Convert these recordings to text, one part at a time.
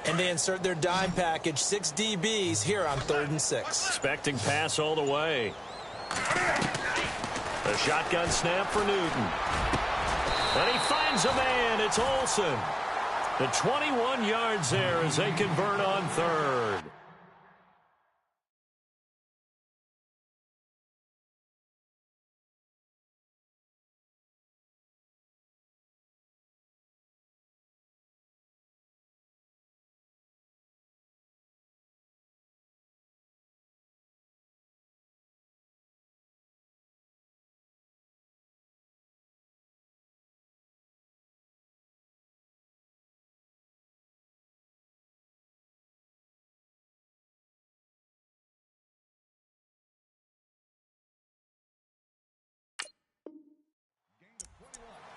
And they insert their dime package, 6 DBs here on 3rd and 6. Expecting pass all the way. The shotgun snap for Newton. And he finds a man. It's Olsen. The 21 yards there as they convert on 3rd.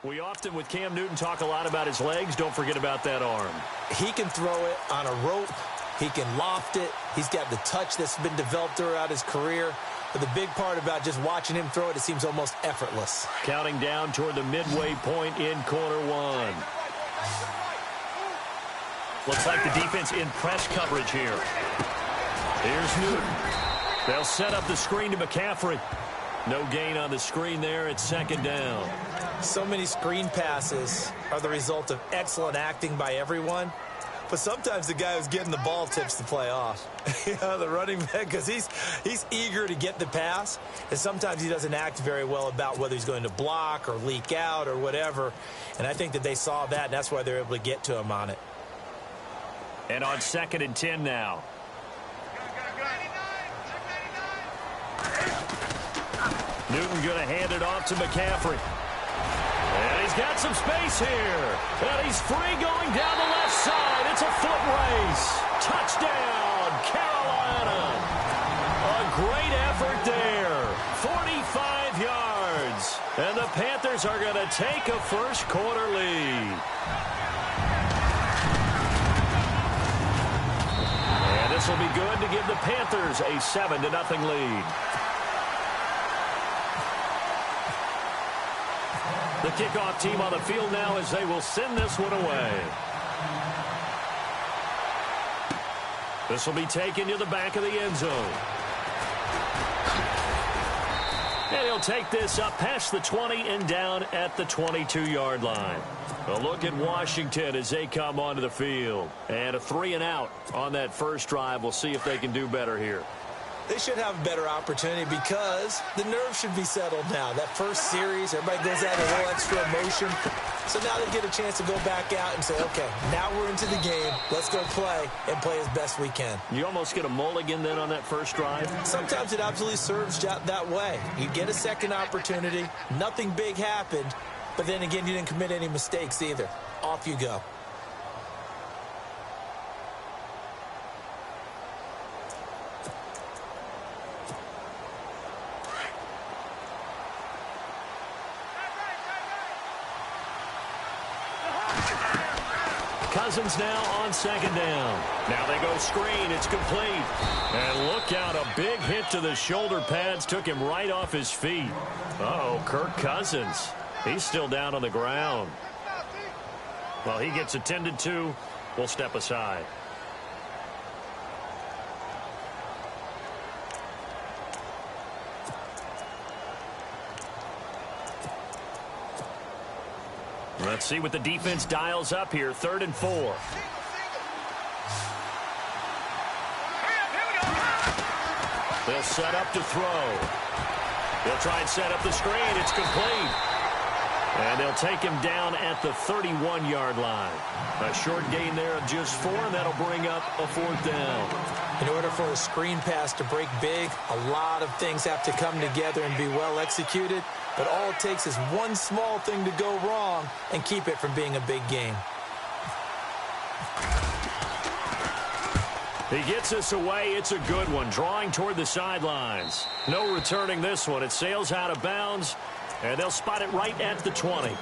We often, with Cam Newton, talk a lot about his legs. Don't forget about that arm. He can throw it on a rope. He can loft it. He's got the touch that's been developed throughout his career. But the big part about just watching him throw it, it seems almost effortless. Counting down toward the midway point in quarter one. Looks like the defense in press coverage here. Here's Newton. They'll set up the screen to McCaffrey. No gain on the screen there. It's 2nd down. So many screen passes are the result of excellent acting by everyone. But sometimes the guy who's getting the ball tips the play off. The running back, because he's eager to get the pass. And sometimes he doesn't act very well about whether he's going to block or leak out or whatever. And I think that they saw that, and that's why they're able to get to him on it. And on 2nd and 10 now. Newton going to hand it off to McCaffrey. And he's got some space here. And he's free going down the left side. It's a foot race. Touchdown, Carolina. A great effort there. 45 yards. And the Panthers are going to take a first-quarter lead. And this will be good to give the Panthers a 7-0 lead. The kickoff team on the field now as they will send this one away. This will be taken to the back of the end zone. And he'll take this up past the 20 and down at the 22-yard line. A look at Washington as they come onto the field. And a 3-and-out on that first drive. We'll see if they can do better here. They should have a better opportunity because the nerves should be settled now. That first series, everybody goes out a little extra emotion. So now they get a chance to go back out and say, okay, now we're into the game. Let's go play and play as best we can. You almost get a mulligan then on that first drive? Sometimes it absolutely serves that way. You get a second opportunity. Nothing big happened. But then again, you didn't commit any mistakes either. Off you go. Cousins now on 2nd down. Now they go screen. It's complete. And look out, a big hit to the shoulder pads took him right off his feet. Uh-oh, Kirk Cousins. He's still down on the ground. Well, he gets attended to. We'll step aside. Let's see what the defense dials up here. 3rd and 4. They'll set up to throw. They'll try and set up the screen. It's complete. And they'll take him down at the 31-yard line. A short gain there of just 4, and that'll bring up a 4th down. In order for a screen pass to break big, a lot of things have to come together and be well executed. But all it takes is one small thing to go wrong and keep it from being a big game. He gets us away. It's a good one. Drawing toward the sidelines. No returning this one. It sails out of bounds, and they'll spot it right at the 20.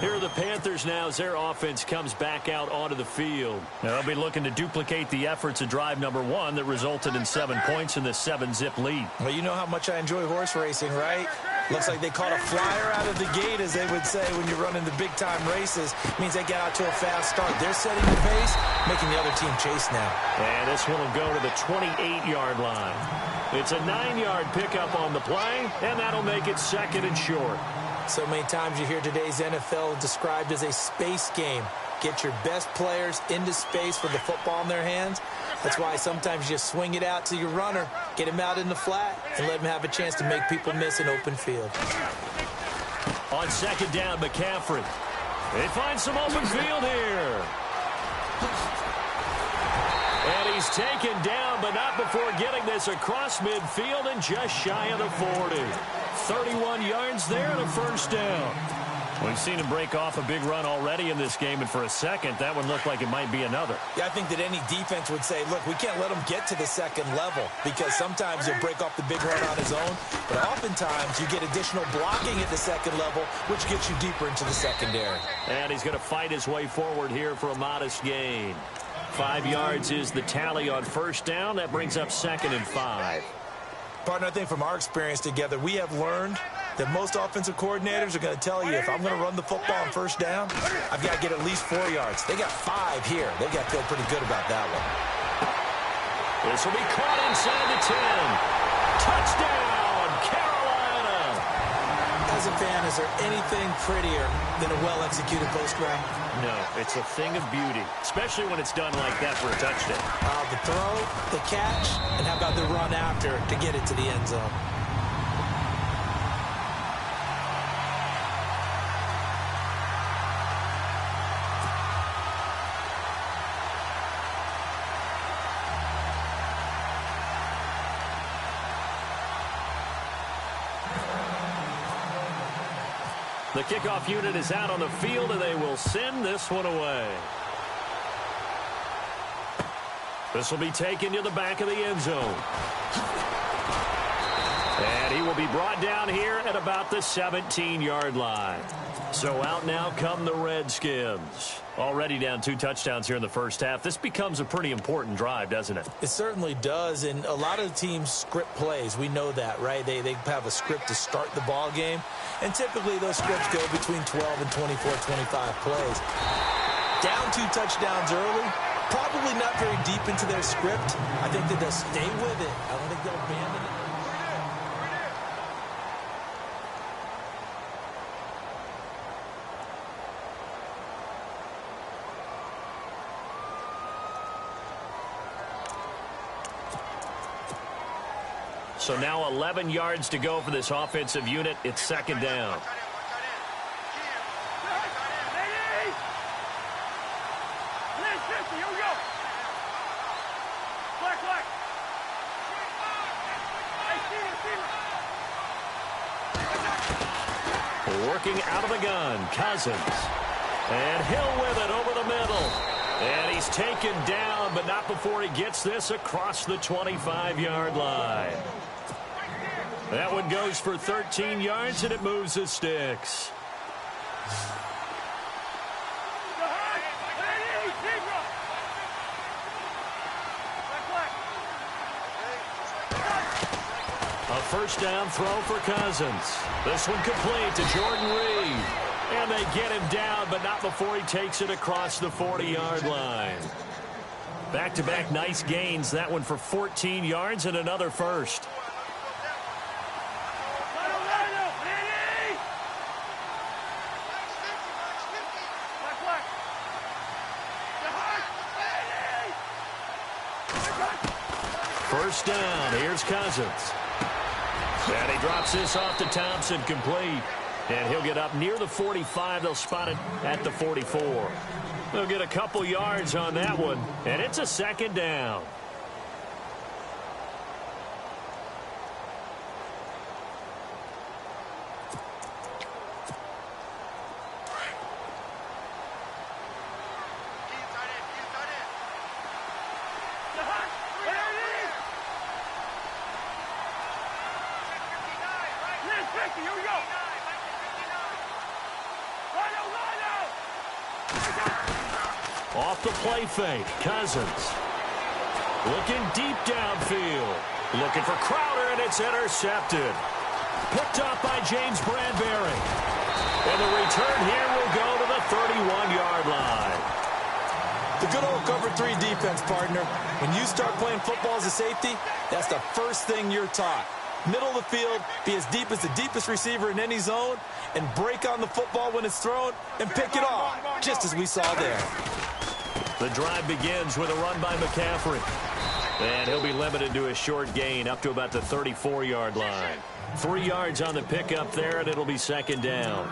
Here are the Panthers now as their offense comes back out onto the field. Now they'll be looking to duplicate the efforts of drive number 1 that resulted in 7 points in the 7-zip lead. Well, you know how much I enjoy horse racing, right? Looks like they caught a flyer out of the gate, as they would say when you're running the big-time races. It means they get out to a fast start. They're setting the pace, making the other team chase now. And this one will go to the 28-yard line. It's a 9-yard pickup on the play, and that'll make it second and short. So many times you hear today's NFL described as a space game. Get your best players into space with the football in their hands. That's why sometimes you swing it out to your runner, get him out in the flat, and let him have a chance to make people miss an open field. On second down, McCaffrey. They find some open field here. And he's taken down, but not before getting this across midfield and just shy of the 40. 31 yards there and a first down. We've seen him break off a big run already in this game, and for a second, that one looked like it might be another. Yeah, I think that any defense would say, look, we can't let him get to the second level, because sometimes he'll break off the big run on his own, but oftentimes you get additional blocking at the second level, which gets you deeper into the secondary. And he's going to fight his way forward here for a modest gain. 5 yards is the tally on first down. That brings up second and 5. Partner, I think from our experience together, we have learned that most offensive coordinators are going to tell you, if I'm going to run the football on first down, I've got to get at least 4 yards. They got 5 here. They got to feel pretty good about that one. This will be caught inside the 10. Touchdown, Carolina. As a fan, is there anything prettier than a well-executed post route? No, it's a thing of beauty, especially when it's done like that for a touchdown. The throw, the catch, and how about the run after to get it to the end zone? The kickoff unit is out on the field, and they will send this one away. This will be taken to the back of the end zone. And he will be brought down here at about the 17-yard line. So out now come the Redskins. Already down 2 touchdowns here in the first half. This becomes a pretty important drive, doesn't it? It certainly does, and a lot of the teams script plays. We know that, right? They have a script to start the ball game, and typically those scripts go between 12 and 24, 25 plays. Down 2 touchdowns early, probably not very deep into their script. I think that they'll stay with it. I don't think they'll abandon it. So now 11 yards to go for this offensive unit. It's second down. Working out of the gun, Cousins. And Hill with it over the middle. And he's taken down, but not before he gets this across the 25-yard line. That one goes for 13 yards, and it moves the sticks. A first down throw for Cousins. This one complete to Jordan Reed. And they get him down, but not before he takes it across the 40-yard line. Back-to-back nice gains. That one for 14 yards and another first. First down. Here's Cousins. And he drops this off to Thompson, complete. And he'll get up near the 45. They'll spot it at the 44. They'll get a couple yards on that one. And it's a second down. Off the play fake, Cousins. Looking deep downfield. Looking for Crowder, and it's intercepted. Picked off by James Bradbury. And the return here will go to the 31-yard line. The good old cover 3 defense, partner. When you start playing football as a safety, that's the first thing you're taught. Middle of the field, be as deep as the deepest receiver in any zone, and break on the football when it's thrown and pick it off, just as we saw there. The drive begins with a run by McCaffrey. And he'll be limited to a short gain up to about the 34-yard line. 3 yards on the pickup there, and it'll be second down.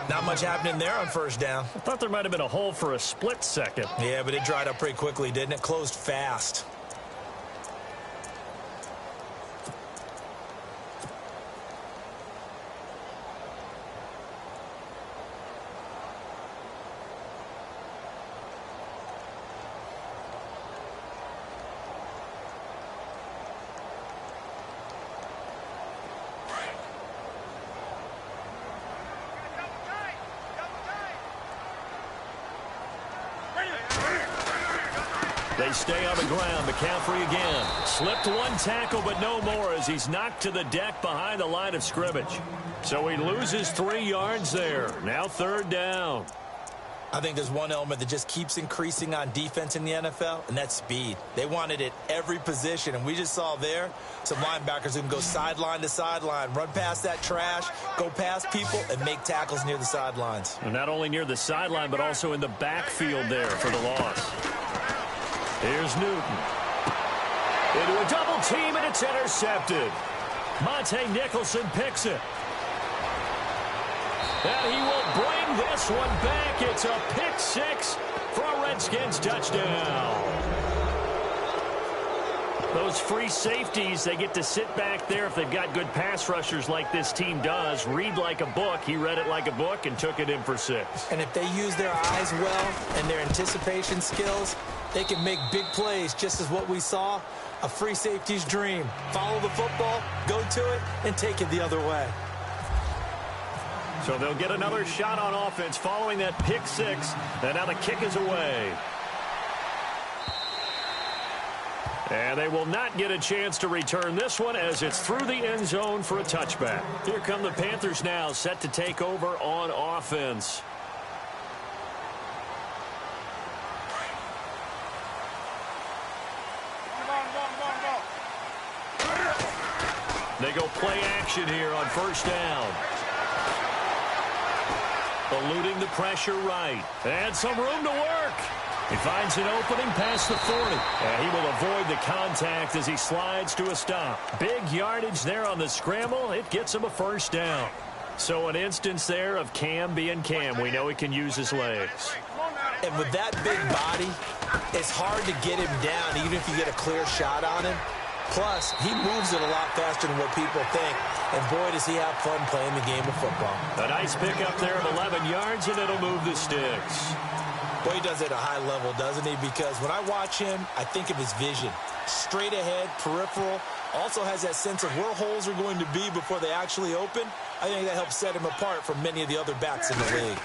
Not much happening there on first down. I thought there might have been a hole for a split second. Yeah, but it dried up pretty quickly, didn't it? Closed fast. They stay on the ground. McCaffrey again. Slipped one tackle, but no more as he's knocked to the deck behind the line of scrimmage. So he loses 3 yards there. Now third down. I think there's one element that just keeps increasing on defense in the NFL, and that's speed. They want it at every position, and we just saw there some linebackers who can go sideline to sideline, run past that trash, go past people, and make tackles near the sidelines. And not only near the sideline, but also in the backfield there for the loss. Here's Newton. Into a double team, and it's intercepted. Monte Nicholson picks it. And he will bring this one back. It's a pick six for a Redskins touchdown. Those free safeties, they get to sit back there if they've got good pass rushers like this team does. Read like a book. He read it like a book and took it in for 6. And if they use their eyes well and their anticipation skills, they can make big plays, just as what we saw. A free safety's dream. Follow the football, go to it, and take it the other way. So they'll get another shot on offense following that pick 6. And now the kick is away. And they will not get a chance to return this one as it's through the end zone for a touchback. Here come the Panthers now, set to take over on offense. They go play action here on first down. Eluding the pressure right. And some room to work. He finds an opening past the 40. And he will avoid the contact as he slides to a stop. Big yardage there on the scramble. It gets him a first down. So an instance there of Cam being Cam. We know he can use his legs. And with that big body, it's hard to get him down even if you get a clear shot on him. Plus, he moves it a lot faster than what people think. And boy, does he have fun playing the game of football. A nice pickup there of 11 yards, and it'll move the sticks. Boy, he does it at a high level, doesn't he? Because when I watch him, I think of his vision. Straight ahead, peripheral. Also has that sense of where holes are going to be before they actually open. I think that helps set him apart from many of the other backs in the league.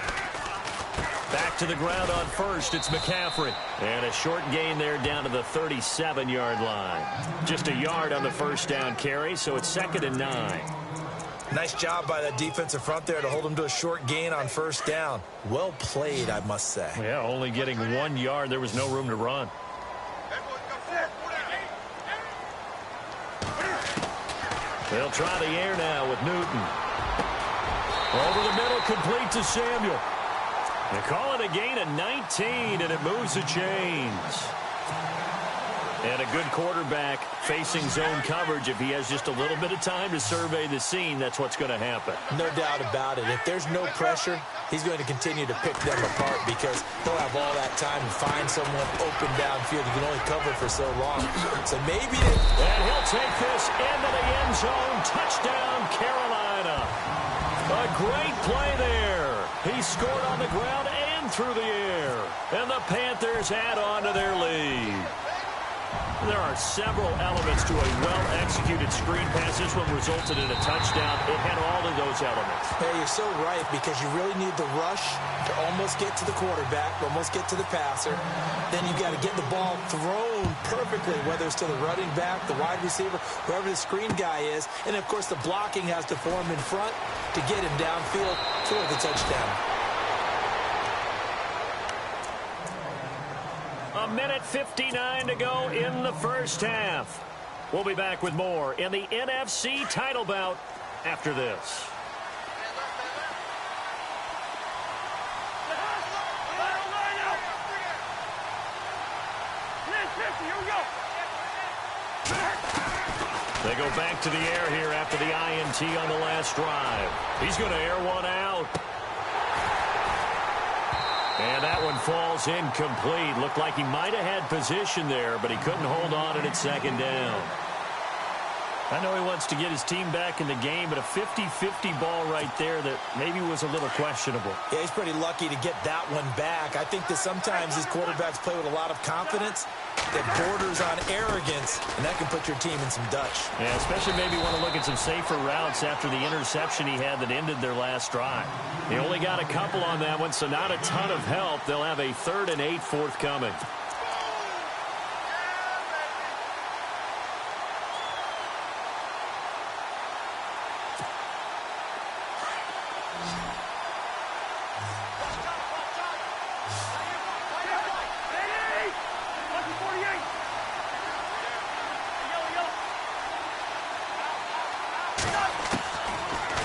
Back to the ground on first, it's McCaffrey. And a short gain there down to the 37-yard line. Just a yard on the first down carry, so it's 2nd and 9. Nice job by that defensive front there to hold him to a short gain on first down. Well played, I must say. Yeah, only getting 1 yard. There was no room to run. They'll try the air now with Newton. Over the middle, complete to Samuel. They call it a gain of 19, and it moves the chains. And a good quarterback facing zone coverage. If he has just a little bit of time to survey the scene, that's what's going to happen. No doubt about it. If there's no pressure, he's going to continue to pick them apart because he'll have all that time to find someone open downfield. He can only cover for so long. So maybe... And he'll take this into the end zone. Touchdown, Carolina. A great play there. He scored on the ground and through the air. And the Panthers add on to their lead. There are several elements to a well-executed screen pass. This one resulted in a touchdown. It had all of those elements. Hey, you're so right, because you really need the rush to almost get to the quarterback, almost get to the passer. Then you've got to get the ball thrown perfectly, whether it's to the running back, the wide receiver, whoever the screen guy is. And, of course, the blocking has to form in front to get him downfield for the touchdown. A minute 59 to go in the first half. We'll be back with more in the NFC title bout after this. They go back to the air here after the INT on the last drive. He's going to air one out. And that one falls incomplete. Looked like he might have had position there, but he couldn't hold on and it's second down. I know he wants to get his team back in the game, but a 50-50 ball right there that maybe was a little questionable. Yeah, he's pretty lucky to get that one back. I think that sometimes these quarterbacks play with a lot of confidence that borders on arrogance, and that can put your team in some Dutch. Yeah, especially maybe want to look at some safer routes after the interception he had that ended their last drive. He only got a couple on that one, so not a ton of help. They'll have a 3rd and 8 forthcoming.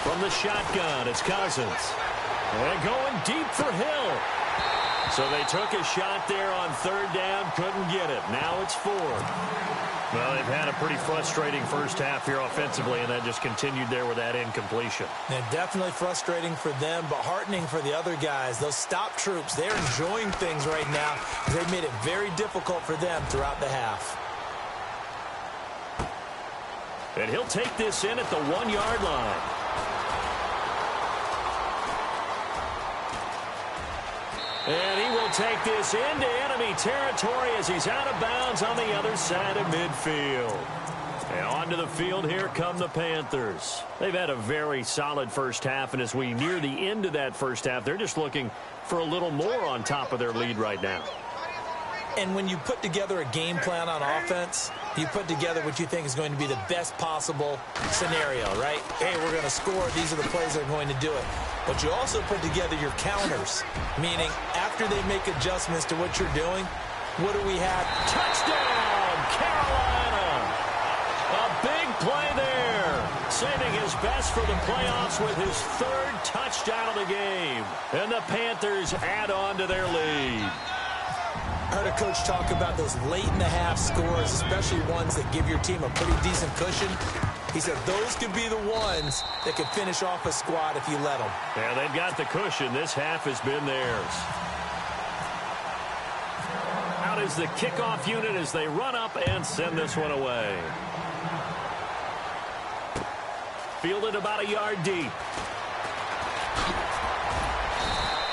From the shotgun, it's Cousins. And going deep for Hill. So they took a shot there on 3rd down, couldn't get it. Now it's 4th. Well, they've had a pretty frustrating first half here offensively, and that just continued there with that incompletion. And definitely frustrating for them, but heartening for the other guys. Those stop troops, they're enjoying things right now. They've made it very difficult for them throughout the half. And he'll take this in at the 1-yard line. And he will take this into enemy territory as he's out of bounds on the other side of midfield. And onto the field, here come the Panthers. They've had a very solid first half, and as we near the end of that first half, they're just looking for a little more on top of their lead right now. And when you put together a game plan on offense, you put together what you think is going to be the best possible scenario, right? Hey, we're going to score. These are the plays that are going to do it. But you also put together your counters, meaning after they make adjustments to what you're doing, what do we have? Touchdown, Carolina! A big play there, saving his best for the playoffs with his 3rd touchdown of the game. And the Panthers add on to their lead. I heard a coach talk about those late-in-the-half scores, especially ones that give your team a pretty decent cushion. He said those could be the ones that could finish off a squad if you let them. Yeah, they've got the cushion. This half has been theirs. Out is the kickoff unit as they run up and send this one away. Fielded about a yard deep.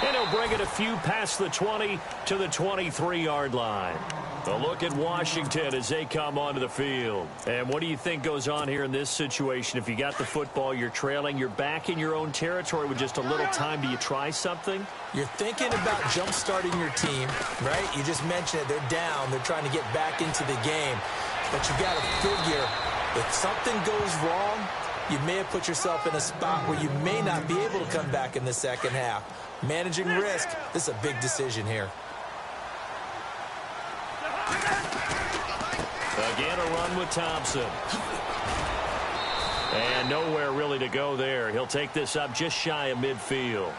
And he'll bring it a few past the 20 to the 23-yard line. A look at Washington as they come onto the field. And what do you think goes on here in this situation? If you got the football, you're trailing, you're back in your own territory with just a little time. Do you try something? You're thinking about jump-starting your team, right? You just mentioned it. They're down. They're trying to get back into the game. But you got to figure if something goes wrong, you may have put yourself in a spot where you may not be able to come back in the second half. Managing risk, this is a big decision here. Again, a run with Thompson. And nowhere really to go there. He'll take this up just shy of midfield.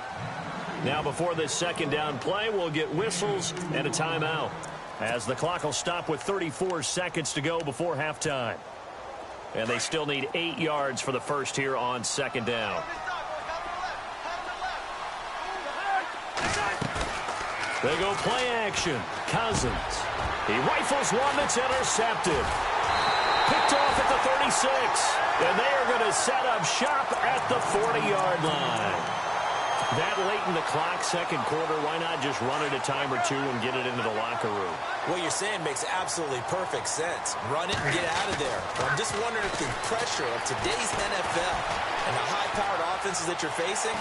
Now before this second down play, we'll get whistles and a timeout, as the clock will stop with 34 seconds to go before halftime. And they still need 8 yards for the first here on second down. They go play action. Cousins. He rifles one that's intercepted. Picked off at the 36. And they are going to set up shop at the 40-yard line. That late in the clock, second quarter, why not just run it a time or two and get it into the locker room? What you're saying makes absolutely perfect sense. Run it and get out of there. But I'm just wondering if the pressure of today's NFL and the high-powered offenses that you're facing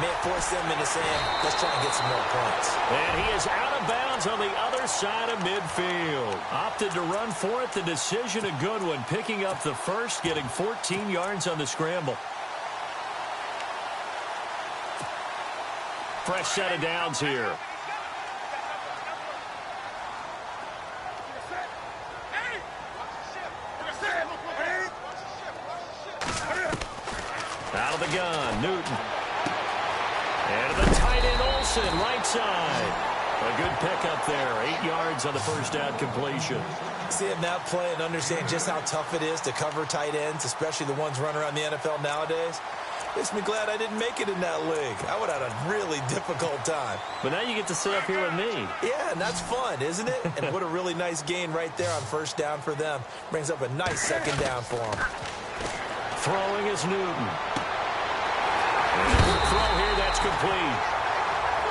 may force them into saying, let's try and get some more points. And he is out of bounds on the other side of midfield. Opted to run for it. The decision a good one. Picking up the first, getting 14 yards on the scramble. Fresh set of downs here. Out of the gun, Newton. And to the tight end, Olsen, right side. A good pickup there. 8 yards on the first down completion. Seeing that play and understand just how tough it is to cover tight ends, especially the ones running around the NFL nowadays, makes me glad I didn't make it in that league. I would have had a really difficult time. But now you get to sit up here with me. Yeah, and that's fun, isn't it? And what a really nice gain right there on first down for them. Brings up a nice second down for them. Throwing is Newton. Quick throw here, that's complete.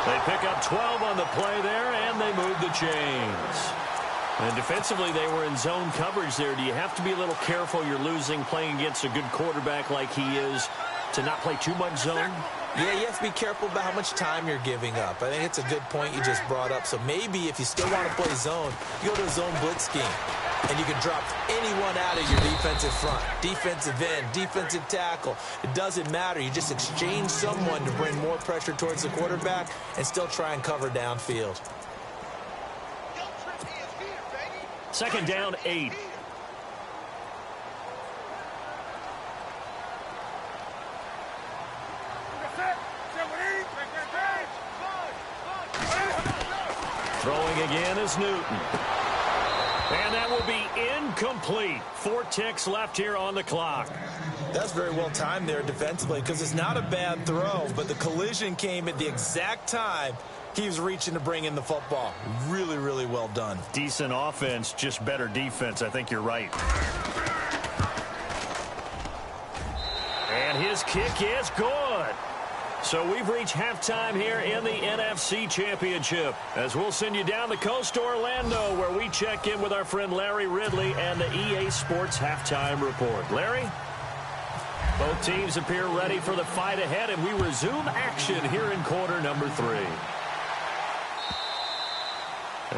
They pick up 12 on the play there, and they move the chains. And defensively, they were in zone coverage there. Do you have to be a little careful? You're losing playing against a good quarterback like he is to not play too much zone? Yeah, you have to be careful about how much time you're giving up. I think it's a good point you just brought up. So maybe if you still want to play zone, you go to a zone blitz scheme. And you can drop anyone out of your defensive front, defensive end, defensive tackle. It doesn't matter. You just exchange someone to bring more pressure towards the quarterback and still try and cover downfield. Second down, 8. Throwing again is Newton. And that will be incomplete. 4 ticks left here on the clock. That's very well timed there defensively because it's not a bad throw, but the collision came at the exact time he was reaching to bring in the football. Really, really well done. Decent offense, just better defense. I think you're right. And his kick is good. So we've reached halftime here in the NFC Championship as we'll send you down the coast to Orlando where we check in with our friend Larry Ridley and the EA Sports Halftime Report. Larry? Both teams appear ready for the fight ahead, and we resume action here in quarter number 3.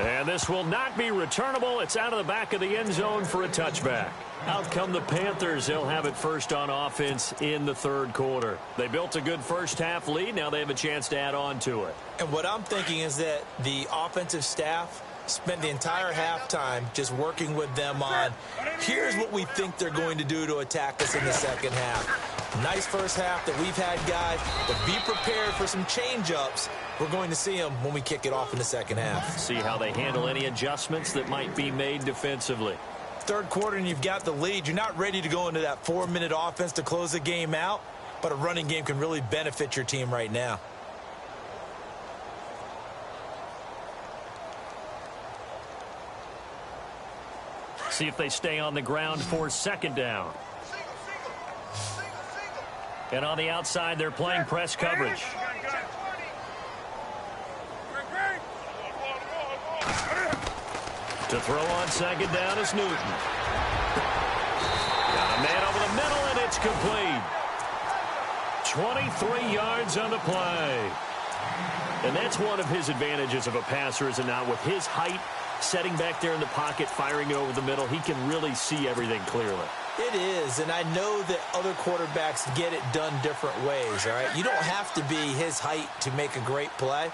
And this will not be returnable. It's out of the back of the end zone for a touchback. Out come the Panthers. They'll have it first on offense in the third quarter. They built a good first half lead. Now they have a chance to add on to it. And what I'm thinking is that the offensive staff spent the entire halftime just working with them on, here's what we think they're going to do to attack us in the second half. Nice first half that we've had, guys, but be prepared for some change-ups. We're going to see them when we kick it off in the second half. See how they handle any adjustments that might be made defensively. Third quarter and you've got the lead. You're not ready to go into that 4-minute offense to close the game out, but a running game can really benefit your team right now. See if they stay on the ground for second down. And on the outside, they're playing press coverage. To throw on second down is Newton. Got a man over the middle, and it's complete. 23 yards on the play. And that's one of his advantages of a passer, is it not? With his height, setting back there in the pocket, firing it over the middle, he can really see everything clearly. It is, and I know that other quarterbacks get it done different ways, all right? You don't have to be his height to make a great play.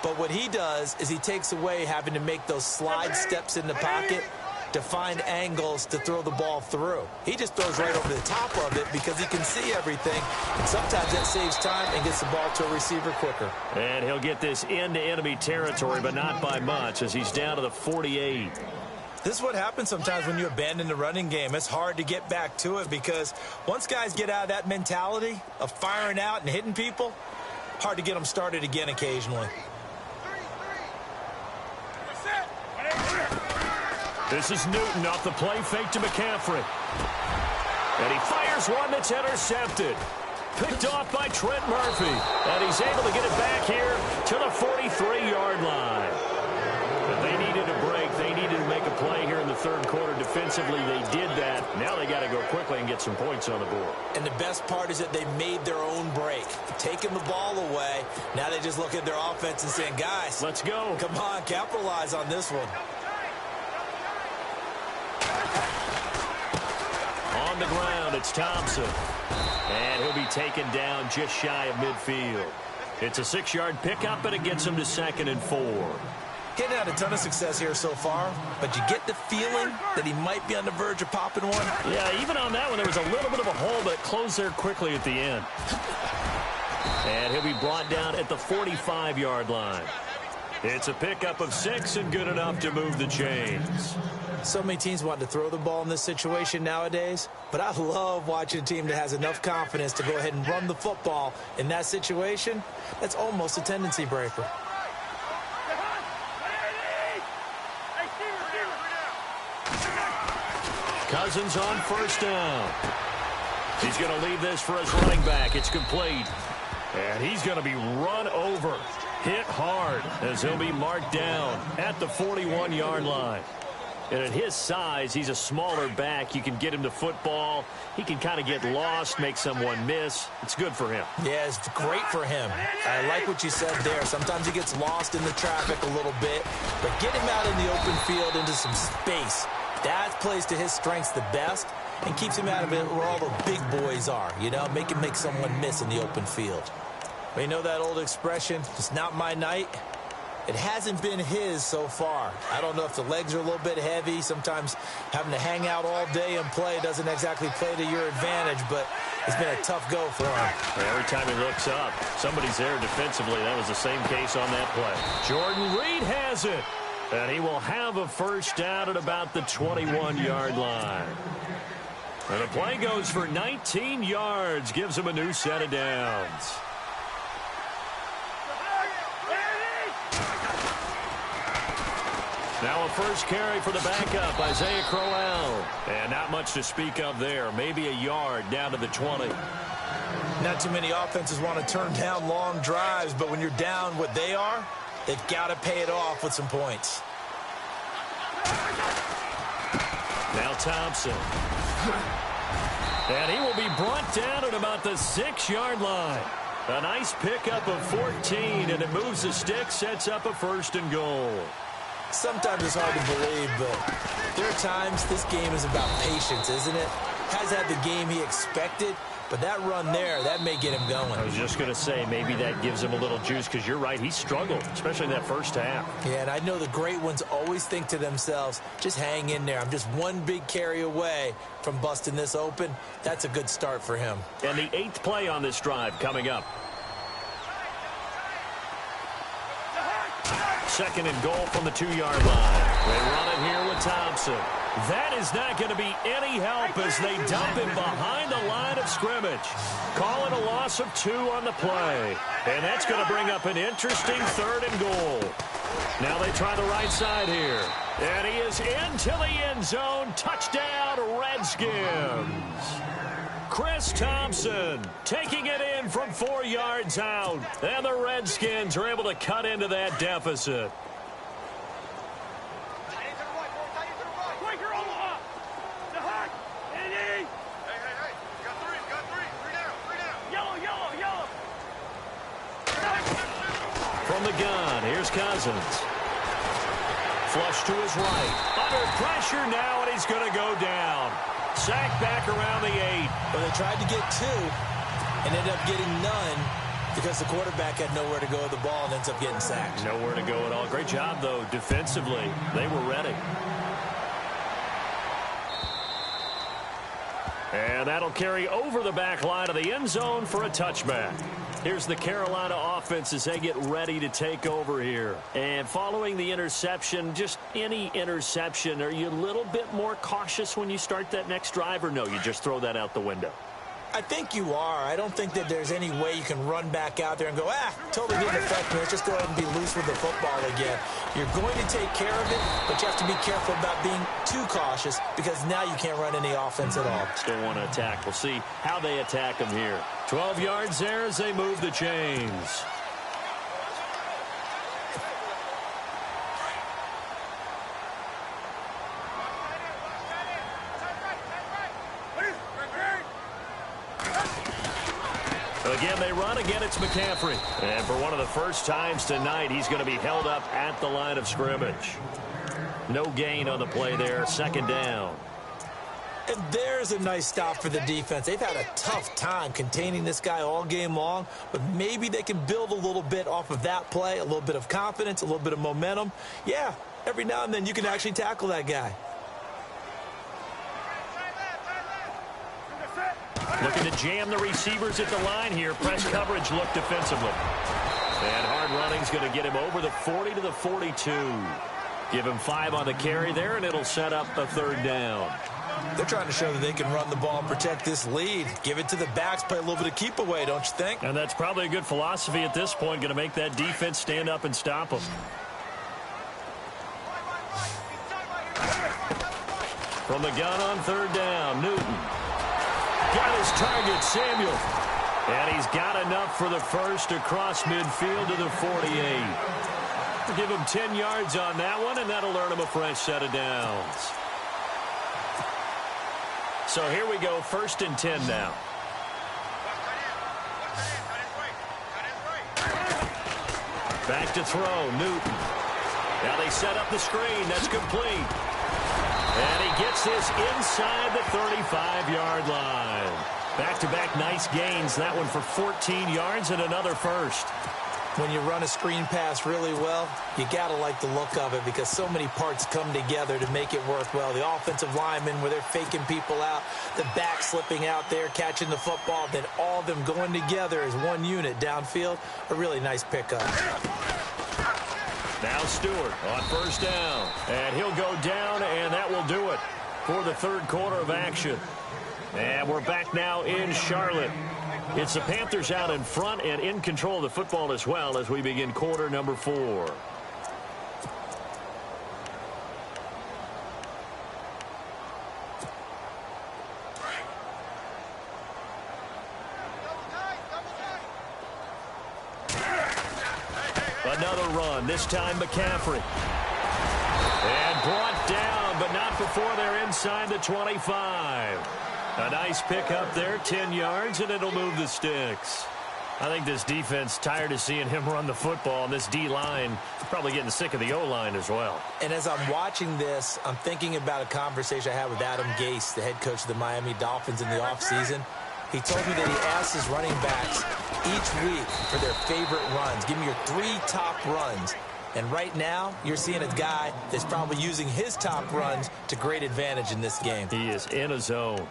But what he does is he takes away having to make those slide steps in the pocket to find angles to throw the ball through. He just throws right over the top of it because he can see everything. And sometimes that saves time and gets the ball to a receiver quicker. And he'll get this into enemy territory, but not by much as he's down to the 48. This is what happens sometimes when you abandon the running game. It's hard to get back to it because once guys get out of that mentality of firing out and hitting people, hard to get them started again occasionally. This is Newton off the play fake to McCaffrey. And he fires one that's intercepted. Picked off by Trent Murphy. And he's able to get it back here to the 43-yard line. But they needed a break. They needed to make a play here in the third quarter. Defensively, they did that. Now they got to go quickly and get some points on the board. And the best part is that they made their own break. Taking the ball away. Now they just look at their offense and saying, guys, let's go. Come on, capitalize on this one. On the ground, it's Thompson. And he'll be taken down just shy of midfield. It's a 6-yard pickup, and it gets him to 2nd and 4. Getting had a ton of success here so far, but you get the feeling that he might be on the verge of popping one. Yeah, even on that one, there was a little bit of a hole, but it closed there quickly at the end. And he'll be brought down at the 45-yard line. It's a pickup of 6 and good enough to move the chains. So many teams want to throw the ball in this situation nowadays, but I love watching a team that has enough confidence to go ahead and run the football in that situation. That's almost a tendency breaker. Cousins on first down. He's going to leave this for his running back. It's complete. And he's going to be run over, hit hard, as he'll be marked down at the 41-yard line. And at his size, he's a smaller back. You can get him to football. He can kind of get lost, make someone miss. It's good for him. Yeah, it's great for him. I like what you said there. Sometimes he gets lost in the traffic a little bit, but get him out in the open field into some space. That plays to his strengths the best and keeps him out of it where all the big boys are, you know, make him make someone miss in the open field. But you know that old expression, it's not my night? It hasn't been his so far. I don't know if the legs are a little bit heavy. Sometimes having to hang out all day and play doesn't exactly play to your advantage, but it's been a tough go for him. Every time he looks up, somebody's there defensively. That was the same case on that play. Jordan Reed has it. And he will have a first down at about the 21-yard line. And the play goes for 19 yards, gives him a new set of downs. Now a first carry for the backup, Isaiah Crowell. And not much to speak of there. Maybe a yard down to the 20. Not too many offenses want to turn down long drives, but when you're down what they are, they've got to pay it off with some points. Now Thompson. And he will be brought down at about the 6-yard line. A nice pickup of 14, and it moves the stick, sets up a first and goal. Sometimes it's hard to believe, but there are times this game is about patience, isn't it? Has had the game he expected, but that run there, that may get him going. I was just going to say, maybe that gives him a little juice, because you're right, he struggled, especially in that first half. Yeah, and I know the great ones always think to themselves, just hang in there. I'm just one big carry away from busting this open. That's a good start for him. And the 8th play on this drive coming up. 2nd and goal from the 2-yard line. They run it here with Thompson. That is not going to be any help as they dump him behind the line of scrimmage. Call it a loss of 2 on the play. And that's going to bring up an interesting 3rd and goal. Now they try the right side here. And he is into the end zone. Touchdown, Redskins. Chris Thompson taking it in from 4 yards out. And the Redskins are able to cut into that deficit. From the gun, here's Cousins. Flush to his right. Under pressure now, and he's going to go down. Sacked back around the 8. Well, they tried to get 2 and ended up getting none because the quarterback had nowhere to go with the ball and ends up getting sacked. Nowhere to go at all. Great job, though, defensively. They were ready. And that'll carry over the back line of the end zone for a touchback. Here's the Carolina offense as they get ready to take over here. And following the interception, just any interception, are you a little bit more cautious when you start that next drive, or no, you just throw that out the window? I think you are. I don't think that there's any way you can run back out there and go, totally didn't affect me. Let's just go ahead and be loose with the football again. You're going to take care of it, but you have to be careful about being too cautious because now you can't run any offense at all. Still want to attack. We'll see how they attack them here. 12 yards there as they move the chains. Again, they run. Again, it's McCaffrey. And for one of the first times tonight, he's going to be held up at the line of scrimmage. No gain on the play there. Second down. And there's a nice stop for the defense. They've had a tough time containing this guy all game long, but maybe they can build a little bit off of that play, a little bit of confidence, a little bit of momentum. Yeah, every now and then you can actually tackle that guy. Looking to jam the receivers at the line here. Press coverage look defensively. And hard running's going to get him over the 40 to the 42. Give him 5 on the carry there, and it'll set up a third down. They're trying to show that they can run the ball and protect this lead. Give it to the backs, play a little bit of keep away, don't you think? And that's probably a good philosophy at this point, going to make that defense stand up and stop them. From the gun on third down, Newton. Got his target, Samuel. And he's got enough for the first across midfield to the 48. We'll give him 10 yards on that one, and that'll earn him a fresh set of downs. So here we go, 1st and 10 now. Back to throw, Newton. Now they set up the screen. That's complete. And he gets this inside the 35-yard line. Back-to-back nice gains. That one for 14 yards and another first. When you run a screen pass really well, you got to like the look of it because so many parts come together to make it work well. The offensive linemen where they're faking people out, the back slipping out there, catching the football, then all of them going together as one unit downfield. A really nice pickup. Now Stewart on first down. And he'll go down, and that will do it for the third quarter of action. And we're back now in Charlotte. It's the Panthers out in front and in control of the football as well as we begin quarter number 4. Another run, this time McCaffrey. And brought down, but not before they're inside the 25. A nice pickup there, 10 yards, and it'll move the sticks. I think this defense tired of seeing him run the football, and this D-line probably getting sick of the O-line as well. And as I'm watching this, I'm thinking about a conversation I had with Adam Gase, the head coach of the Miami Dolphins in the offseason. He told me that he asked his running backs each week for their favorite runs. Give me your 3 top runs. And right now, you're seeing a guy that's probably using his top runs to great advantage in this game. He is in a zone.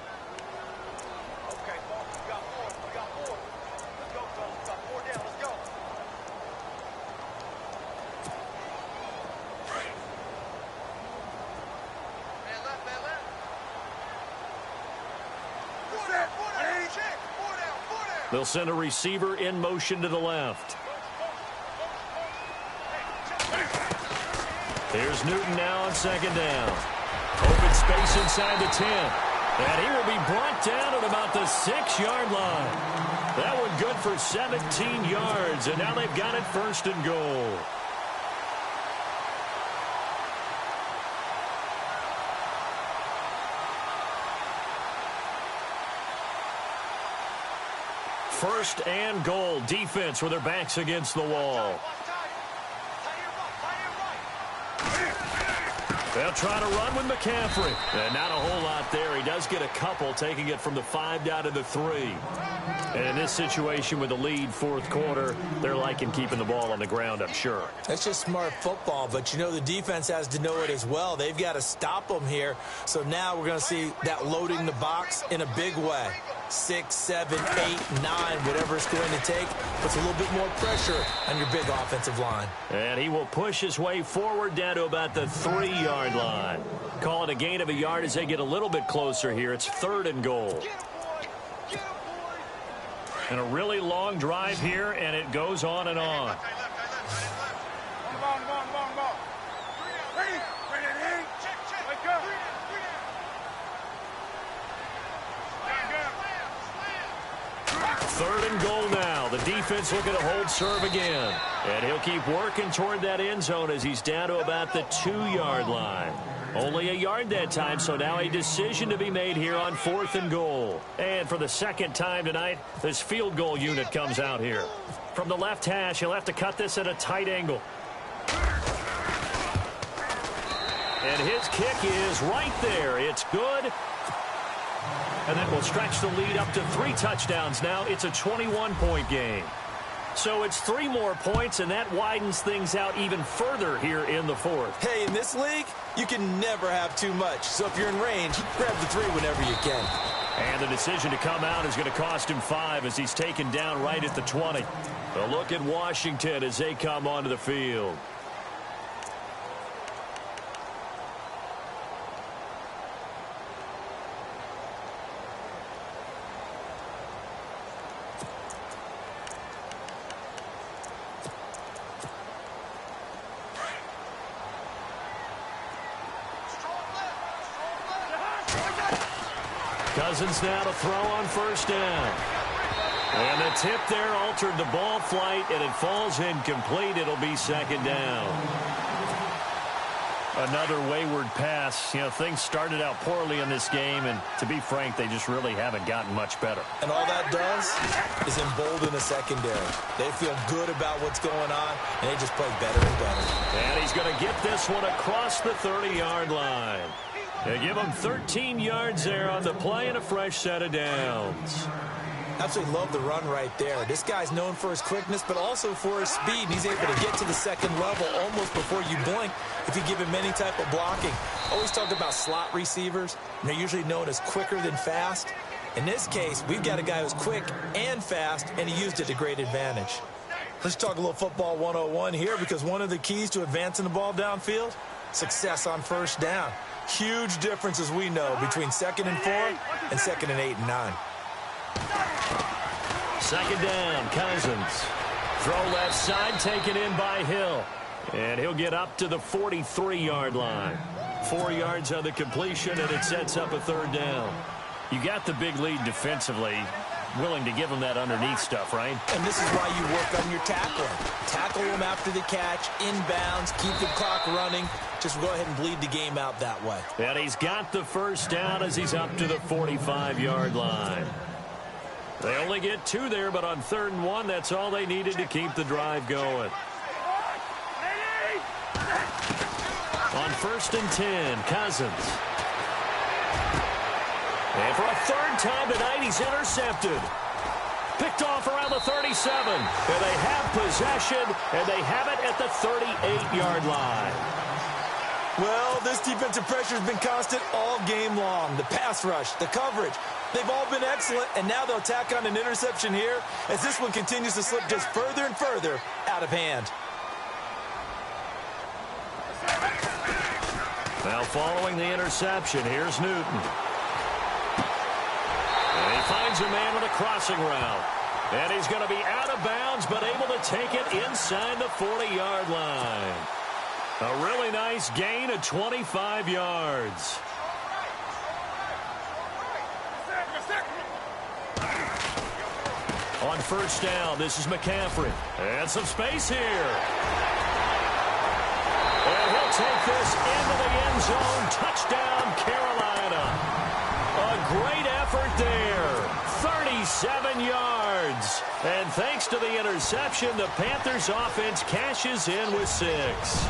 They'll send a receiver in motion to the left. Here's Newton now on second down. Open space inside the 10. And he will be brought down at about the 6-yard line. That one good for 17 yards. And now they've got it 1st and goal. First and goal. Defense with their backs against the wall. They'll try to run with McCaffrey. And not a whole lot there. He does get a couple, taking it from the 5 down to the 3. And in this situation with the lead 4th quarter, they're liking keeping the ball on the ground, I'm sure. That's just smart football, but you know the defense has to know it as well. They've got to stop them here. So now we're going to see that loading the box in a big way. 6, 7, 8, 9, whatever it's going to take, puts a little bit more pressure on your big offensive line. And he will push his way forward down to about the 3-yard line. Call it a gain of a yard as they get a little bit closer here. It's 3rd and goal. And a really long drive here, and it goes on and on. Third and goal now. The defense looking to hold serve again. And he'll keep working toward that end zone as he's down to about the 2-yard line. Only a yard that time, so now a decision to be made here on 4th and goal. And for the second time tonight, this field goal unit comes out here. From the left hash, he'll have to cut this at a tight angle. And his kick is right there. It's good. And that will stretch the lead up to 3 touchdowns now. It's a 21-point game. So it's 3 more points, and that widens things out even further here in the 4th. Hey, in this league, you can never have too much. So if you're in range, grab the 3 whenever you can. And the decision to come out is going to cost him 5 as he's taken down right at the 20. A look at Washington as they come onto the field. Cousins now to throw on first down. And the tip there altered the ball flight, and it falls incomplete. It'll be second down. Another wayward pass. You know, things started out poorly in this game, and to be frank, they just really haven't gotten much better. And all that does is embolden the secondary. They feel good about what's going on, and they just play better and better. And he's going to get this one across the 30-yard line. They give him 13 yards there on the play and a fresh set of downs. Absolutely love the run right there. This guy's known for his quickness, but also for his speed. He's able to get to the second level almost before you blink if you give him any type of blocking. Always talk about slot receivers, and they're usually known as quicker than fast. In this case, we've got a guy who's quick and fast, and he used it to great advantage. Let's talk a little football 101 here, because one of the keys to advancing the ball downfield, success on first down. Huge difference, as we know, between 2nd and 4 and 2nd and 8 and 9. Second down, Cousins. Throw left side, taken in by Hill. And he'll get up to the 43-yard line. 4 yards on the completion, and it sets up a third down. You got the big lead defensively. Willing to give him that underneath stuff, right? And this is why you work on your tackling. Tackle him after the catch, inbounds, keep the clock running. Just go ahead and bleed the game out that way. And he's got the first down as he's up to the 45-yard line. They only get 2 there, but on 3rd and 1, that's all they needed to keep the drive going. On 1st and 10, Cousins. And for a 3rd time tonight, he's intercepted. Picked off around the 37. And they have possession, and they have it at the 38-yard line. Well, this defensive pressure has been constant all game long. The pass rush, the coverage, they've all been excellent, and now they'll tack on an interception here as this one continues to slip just further and further out of hand. Now following the interception, here's Newton. And he finds a man with a crossing route. And he's going to be out of bounds, but able to take it inside the 40-yard line. A really nice gain of 25 yards. On first down, this is McCaffrey. And some space here. And he'll take this into the end zone. Touchdown, Carolina. A great effort there. 37 yards. And thanks to the interception, the Panthers offense cashes in with 6.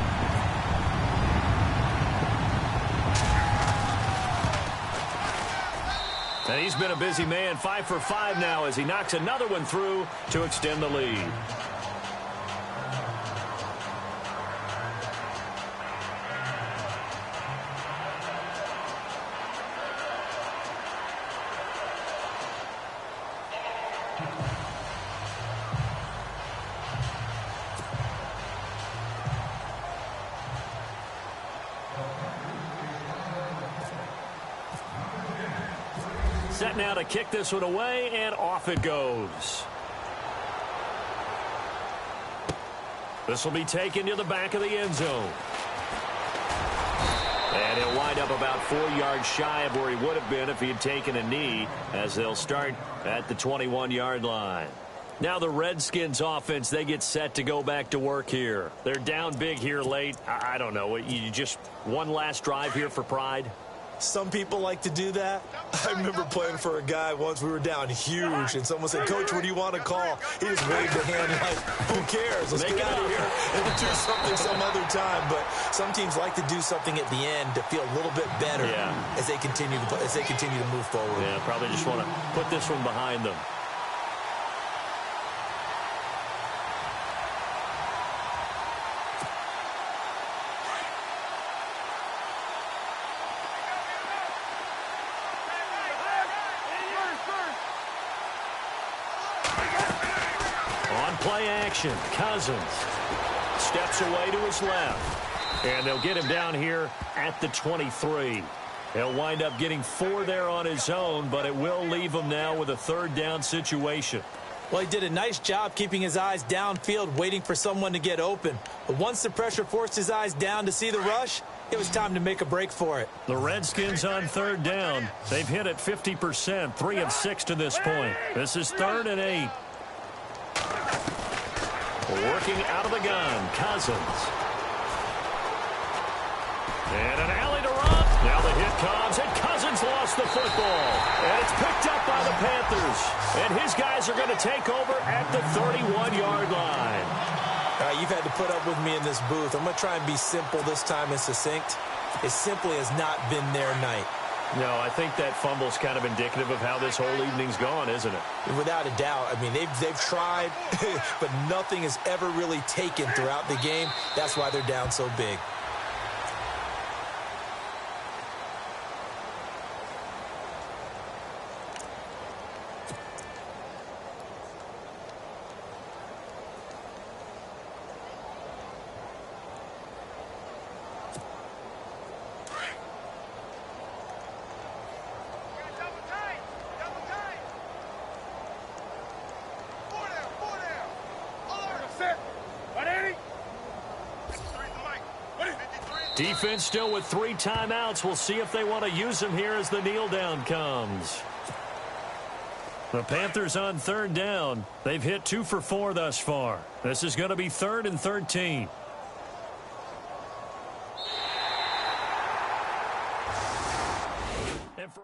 And he's been a busy man, 5 for 5 now as he knocks another one through to extend the lead. Set now to kick this one away, and off it goes. This will be taken to the back of the end zone. And he'll wind up about 4 yards shy of where he would have been if he had taken a knee, as they'll start at the 21-yard line. Now the Redskins offense, they get set to go back to work here. They're down big here late. I don't know. You just one last drive here for pride? Some people like to do that. I remember playing for a guy once. We were down huge, and someone said, "Coach, what do you want to call?" He just waved a hand like, "Who cares? Let's get out of here and do something some other time." But some teams like to do something at the end to feel a little bit better as they continue to move forward. Yeah, probably just want to put this one behind them. Play action. Cousins steps away to his left. And they'll get him down here at the 23. He'll wind up getting 4 there on his own, but it will leave him now with a 3rd down situation. Well, he did a nice job keeping his eyes downfield, waiting for someone to get open. But once the pressure forced his eyes down to see the rush, it was time to make a break for it. The Redskins on 3rd down. They've hit it 50%, 3 of 6 to this point. This is 3rd and 8. Working out of the gun, Cousins. And an alley to run. Now the hit comes, and Cousins lost the football. And it's picked up by the Panthers. And his guys are going to take over at the 31-yard line. You've had to put up with me in this booth. I'm going to try and be simple this time and succinct. It simply has not been their night. No, I think that fumble's kind of indicative of how this whole evening's gone, isn't it? Without a doubt. I mean, they've tried, but nothing has ever really taken throughout the game. That's why they're down so big. Defense still with 3 timeouts. We'll see if they want to use them here as the kneel down comes. The Panthers on 3rd down. They've hit 2 for 4 thus far. This is going to be 3rd and 13. And for